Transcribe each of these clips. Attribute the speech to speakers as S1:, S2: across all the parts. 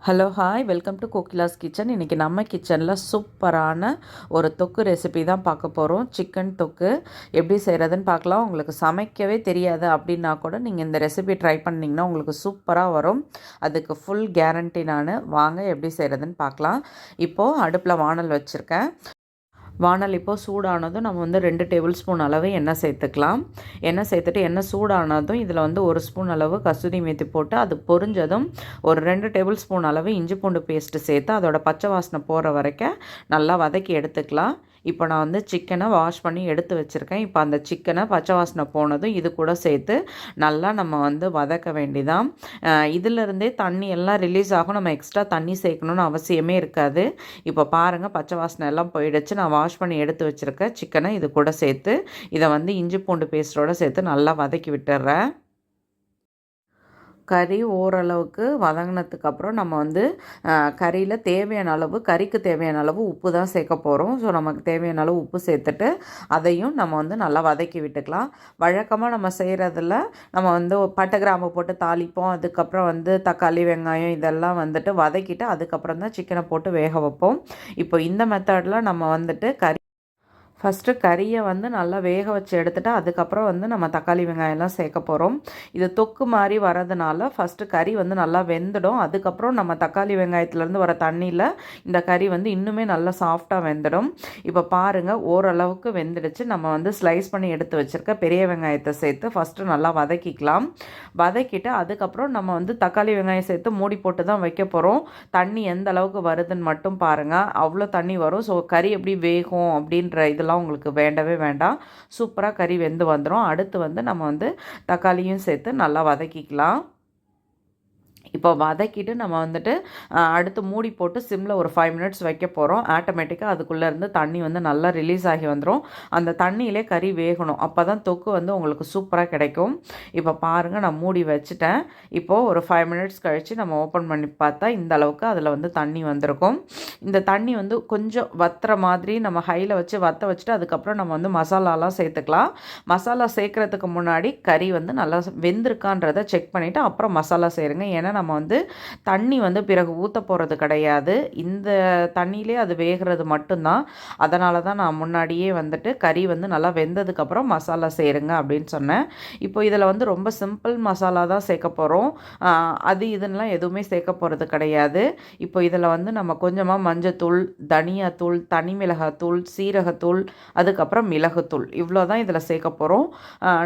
S1: Hello hi welcome to Kokila's kitchen. இன்றைக்கி நம்ம கிச்சனில் சூப்பரான ஒரு தொக்கு ரெசிபி தான் பார்க்க போகிறோம். சிக்கன் தொக்கு எப்படி செய்கிறதுன்னு பார்க்கலாம். உங்களுக்கு சமைக்கவே தெரியாது அப்படின்னா கூட நீங்கள் இந்த ரெசிபி ட்ரை பண்ணிங்கன்னா உங்களுக்கு சூப்பராக வரும். அதுக்கு ஃபுல் கேரண்டி நான். வாங்க எப்படி செய்கிறதுன்னு பார்க்கலாம். இப்போது அடுப்பில் வானல் வச்சுருக்கேன். வானல் இப்போது சூடானதும் நம்ம 2 டேபிள் ஸ்பூன் அளவு எண்ணெய் சேர்த்துக்கலாம். எண்ணெய் சேர்த்துட்டு எண்ணெய் சூடானதும் இதில் 1 ஸ்பூன் அளவு கசூரி மேத்தி போட்டு அது பொரிஞ்சதும் ஒரு 2 டேபிள் ஸ்பூன் அளவு இஞ்சி பூண்டு பேஸ்ட்டு சேர்த்து அதோட பச்சை வாசனை போகிற வரைக்கும் நல்லா வதக்கி எடுத்துக்கலாம். இப்போ நான் சிக்கனை வாஷ் பண்ணி எடுத்து வச்சுருக்கேன். இப்போ அந்த சிக்கனை பச்சை வாசனை போனதும் இது கூட சேர்த்து நல்லா நம்ம வதக்க வேண்டிதான். இதிலிருந்தே தண்ணி எல்லாம் ரிலீஸ் ஆகும். நம்ம எக்ஸ்ட்ரா தண்ணி சேர்க்கணுன்னு அவசியமே இருக்காது. இப்போ பாருங்கள், பச்சை வாசனை எல்லாம் போயிடுச்சு. நான் வாஷ் பண்ணி எடுத்து வச்சுருக்கேன் சிக்கனை இது கூட சேர்த்து இதை இஞ்சி பூண்டு பேஸ்ட்டோடு சேர்த்து நல்லா வதக்கி விட்டுறேன். கறி ஓரளவுக்கு வதங்கினதுக்கப்புறம் நம்ம கறியில் தேவையான அளவு, கறிக்கு தேவையான அளவு உப்பு தான் சேர்க்க போகிறோம். ஸோ நமக்கு தேவையான அளவு உப்பு சேர்த்துட்டு அதையும் நம்ம நல்லா வதக்கி விட்டுக்கலாம். வழக்கமாக நம்ம செய்கிறதில் நம்ம பட்டை கிராம்பு போட்டு தாளிப்போம். அதுக்கப்புறம் தக்காளி வெங்காயம் இதெல்லாம் வதக்கிட்டு அதுக்கப்புறம் தான் சிக்கனை போட்டு வேக வைப்போம். இப்போ இந்த மெத்தடில் நம்ம ஃபஸ்ட்டு கறியை நல்லா வேக வச்சு எடுத்துகிட்டு அதுக்கப்புறம் நம்ம தக்காளி வெங்காயம்லாம் சேர்க்க போகிறோம். இது தொக்கு மாதிரி வரதுனால ஃபஸ்ட்டு கறி நல்லா வெந்துடும். அதுக்கப்புறம் நம்ம தக்காளி வெங்காயத்துலேருந்து வர தண்ணியில் இந்த கறி இன்னுமே நல்லா சாஃப்டாக வெந்துடும். இப்போ பாருங்கள், ஓரளவுக்கு வெந்துடுச்சு. நம்ம ஸ்லைஸ் பண்ணி எடுத்து வச்சுருக்க பெரிய வெங்காயத்தை சேர்த்து ஃபஸ்ட்டு நல்லா வதக்கிக்கலாம். வதக்கிட்டு அதுக்கப்புறம் நம்ம தக்காளி வெங்காயம் சேர்த்து மூடி போட்டு தான் வைக்க போகிறோம். தண்ணி எந்த அளவுக்கு வருதுன்னு மட்டும் பாருங்கள். அவ்வளோ தண்ணி வரும். ஸோ கறி எப்படி வேகும் அப்படின்ற இதெல்லாம் உங்களுக்கு வேண்டவே வேண்டாம். சூப்பராக கறி வெந்து வந்துடும். அடுத்து நம்ம தக்காளியும் சேர்த்து நல்லா வதக்கிக்கலாம். இப்போ வதக்கிட்டு நம்ம அடுத்து மூடி போட்டு சிம்மில் ஒரு 5 மினிட்ஸ் வைக்க போகிறோம். ஆட்டோமேட்டிக்காக அதுக்குள்ளேருந்து தண்ணி நல்லா ரிலீஸ் ஆகி வந்துடும். அந்த தண்ணியிலே கறி வேகணும். அப்போ தான் தொக்கு உங்களுக்கு சூப்பராக கிடைக்கும். இப்போ பாருங்கள், நான் மூடி வச்சுட்டேன். இப்போது ஒரு 5 மினிட்ஸ் கழித்து நம்ம ஓப்பன் பண்ணி பார்த்தா இந்த அளவுக்கு அதில் தண்ணி வந்திருக்கும். இந்த தண்ணி கொஞ்சம் வத்துற மாதிரி நம்ம ஹையில் வச்சு வற்ற வச்சுட்டு அதுக்கப்புறம் நம்ம மசாலாலாம் சேர்த்துக்கலாம். மசாலா சேர்க்குறதுக்கு முன்னாடி கறி நல்லா வெந்திருக்கான்றதை செக் பண்ணிவிட்டு அப்புறம் மசாலா சேருங்க. ஏன்னா நம்ம தண்ணி பிறகு ஊற்ற போகிறது கிடையாது. இந்த தண்ணியிலே அது வேகிறது மட்டும்தான். அதனால தான் நான் முன்னாடியே கறி நல்லா வெந்ததுக்கப்புறம் மசாலா சேருங்க அப்படின்னு சொன்னேன். இப்போ இதில் ரொம்ப சிம்பிள் மசாலா தான் சேர்க்க போகிறோம். அது இதெல்லாம் எதுவுமே சேர்க்க போகிறது கிடையாது. இப்போ இதில் நம்ம கொஞ்சமாக மஞ்சத்தூள், தனியாத்தூள், தனி மிளகாத்தூள், சீரகத்தூள், அதுக்கப்புறம் மிளகுத்தூள் இவ்வளோ தான் இதில் சேர்க்க போகிறோம்.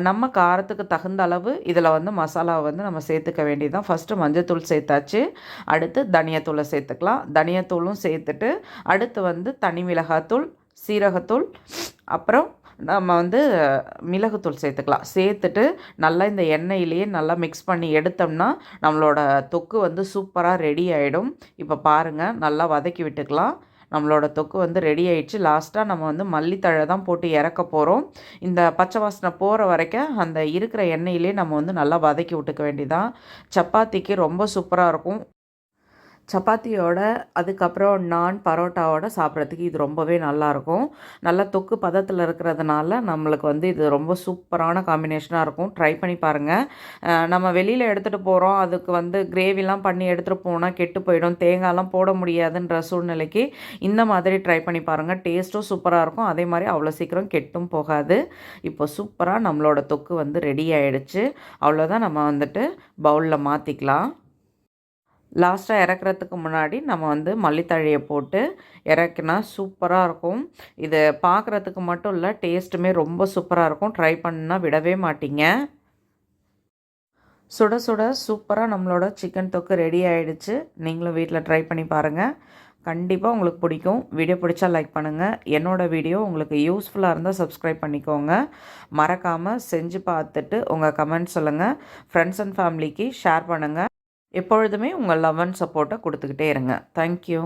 S1: நம்ம காரத்துக்கு தகுந்த அளவு இதில் மசாலாவை நம்ம சேர்த்துக்க வேண்டியதுதான். ஃபஸ்ட்டு மஞ்சத்தூள் சேர்த்தாச்சு. அடுத்து தனியாத்தூளை சேர்த்துக்கலாம். தனியாத்தூளும் சேர்த்துட்டு அடுத்து தனி மிளகாத்தூள், சீரகத்தூள், அப்புறம் நம்ம மிளகுத்தூள் சேர்த்துக்கலாம். சேர்த்துட்டு நல்லா இந்த எண்ணெயிலேயே நல்லா மிக்ஸ் பண்ணி எடுத்தோம்னா நம்மளோட தொக்கு சூப்பராக ரெடி ஆகிடும். இப்போ பாருங்கள், நல்லா வதக்கி விட்டுக்கலாம். நம்மளோட தொக்கு ரெடி ஆயிடுச்சு. லாஸ்ட்டாக நம்ம மல்லித்தழை தான் போட்டு இறக்க போகிறோம். இந்த பச்சை வாசனை போகிற வரைக்கும் அந்த இருக்கிற எண்ணெயிலே நம்ம நல்லா வதக்கி விட்டுக்க வேண்டியதான். சப்பாத்திக்கு ரொம்ப சூப்பராக இருக்கும். சப்பாத்தியோட அதுக்கப்புறம் நான் பரோட்டாவோட சாப்பிட்றதுக்கு இது ரொம்பவே நல்லாயிருக்கும். நல்லா தொக்கு பதத்தில் இருக்கிறதுனால நம்மளுக்கு இது ரொம்ப சூப்பரான காம்பினேஷனாக இருக்கும். ட்ரை பண்ணி பாருங்கள். நம்ம வெளியில் எடுத்துகிட்டு போகிறோம், அதுக்கு கிரேவிலாம் பண்ணி எடுத்துகிட்டு போனால் கெட்டு போயிடும், தேங்காய்லாம் போட முடியாதுன்ற சூழ்நிலைக்கு இந்த மாதிரி ட்ரை பண்ணி பாருங்கள். டேஸ்ட்டும் சூப்பராக இருக்கும். அதே மாதிரி அவ்வளோ சீக்கிரம் கெட்டும் போகாது. இப்போ சூப்பராக நம்மளோட தொக்கு ரெடி ஆகிடுச்சு. அவ்வளோதான். நம்ம பவுலில் மாற்றிக்கலாம். லாஸ்ட்டாக இறக்குறதுக்கு முன்னாடி நம்ம மல்லித்தழையை போட்டு இறக்குனா சூப்பராக இருக்கும். இது பார்க்குறதுக்கு மட்டும் இல்லை, டேஸ்ட்டுமே ரொம்ப சூப்பராக இருக்கும். ட்ரை பண்ணால் விடவே மாட்டீங்க. சுட சுட சூப்பராக நம்மளோட சிக்கன் தொக்கு ரெடி ஆகிடுச்சு. நீங்களும் வீட்டில் ட்ரை பண்ணி பாருங்கள். கண்டிப்பாக உங்களுக்கு பிடிக்கும். வீடியோ பிடிச்சா லைக் பண்ணுங்கள். என்னோடய வீடியோ உங்களுக்கு யூஸ்ஃபுல்லாக இருந்தால் சப்ஸ்கிரைப் பண்ணிக்கோங்க. மறக்காமல் செஞ்சு பார்த்துட்டு உங்கள் கமெண்ட் சொல்லுங்கள். ஃப்ரெண்ட்ஸ் அண்ட் ஃபேமிலிக்கு ஷேர் பண்ணுங்கள். எப்பொழுதுமே உங்கள் லவ் அண்ட் சப்போர்ட்டை கொடுத்துக்கிட்டே இருங்க. தேங்க்யூ.